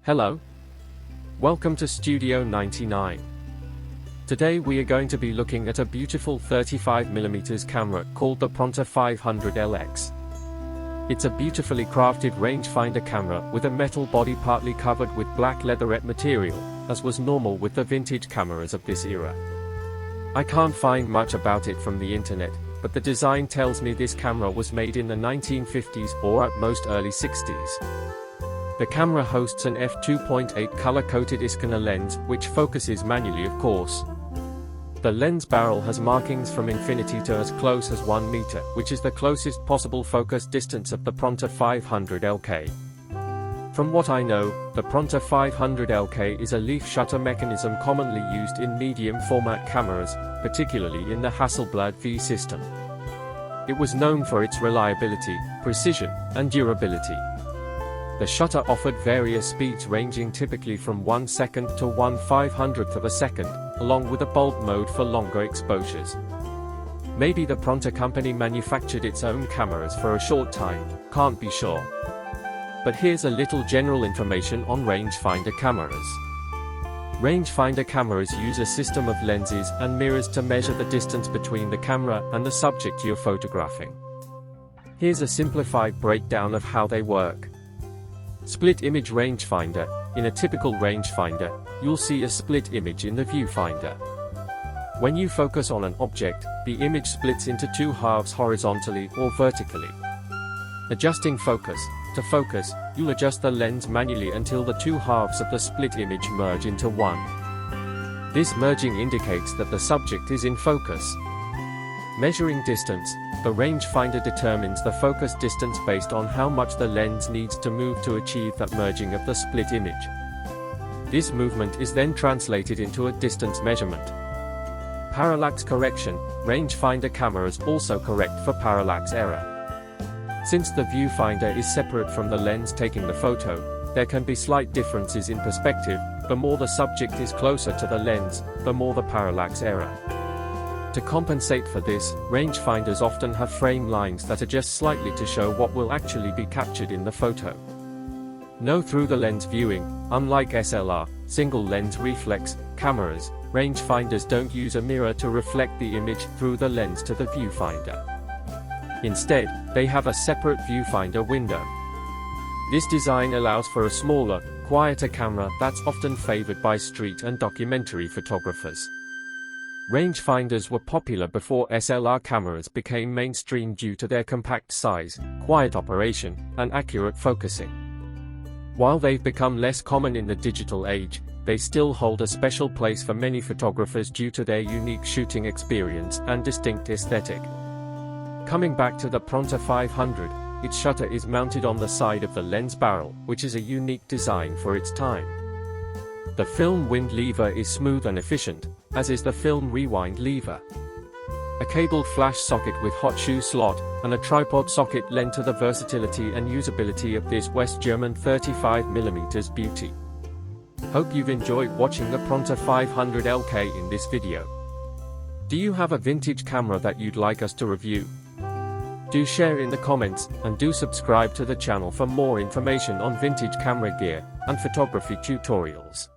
Hello. Welcome to Studio 99. Today we are going to be looking at a beautiful 35mm camera called the PRONTOR 500LK. It's a beautifully crafted rangefinder camera with a metal body partly covered with black leatherette material, as was normal with the vintage cameras of this era. I can't find much about it from the internet, but the design tells me this camera was made in the 1950s or at most early 60s. The camera hosts an f2.8 color-coated ISCONAR lens, which focuses manually of course. The lens barrel has markings from infinity to as close as 1 meter, which is the closest possible focus distance of the PRONTOR 500LK. From what I know, the PRONTOR 500LK is a leaf shutter mechanism commonly used in medium format cameras, particularly in the Hasselblad V system. It was known for its reliability, precision, and durability. The shutter offered various speeds ranging typically from 1 second to 1/500th of a second, along with a bulb mode for longer exposures. Maybe the PRONTOR company manufactured its own cameras for a short time, can't be sure. But here's a little general information on rangefinder cameras. Rangefinder cameras use a system of lenses and mirrors to measure the distance between the camera and the subject you're photographing. Here's a simplified breakdown of how they work. Split image rangefinder. In a typical rangefinder, you'll see a split image in the viewfinder. When you focus on an object, the image splits into two halves horizontally or vertically. Adjusting focus. To focus, you'll adjust the lens manually until the two halves of the split image merge into one. This merging indicates that the subject is in focus. Measuring distance. The rangefinder determines the focus distance based on how much the lens needs to move to achieve that merging of the split image. This movement is then translated into a distance measurement. Parallax correction. Rangefinder cameras also correct for parallax error. Since the viewfinder is separate from the lens taking the photo, there can be slight differences in perspective. The more the subject is closer to the lens, the more the parallax error. To compensate for this, rangefinders often have frame lines that adjust slightly to show what will actually be captured in the photo. No through-the-lens viewing. Unlike SLR, single-lens reflex cameras, rangefinders don't use a mirror to reflect the image through the lens to the viewfinder. Instead, they have a separate viewfinder window. This design allows for a smaller, quieter camera that's often favored by street and documentary photographers. Rangefinders were popular before SLR cameras became mainstream due to their compact size, quiet operation, and accurate focusing. While they've become less common in the digital age, they still hold a special place for many photographers due to their unique shooting experience and distinct aesthetic. Coming back to the PRONTOR 500, its shutter is mounted on the side of the lens barrel, which is a unique design for its time. The film wind lever is smooth and efficient, as is the film rewind lever. A cabled flash socket with hot shoe slot, and a tripod socket lend to the versatility and usability of this West German 35mm beauty. Hope you've enjoyed watching the PRONTOR 500LK in this video. Do you have a vintage camera that you'd like us to review? Do share in the comments, and do subscribe to the channel for more information on vintage camera gear and photography tutorials.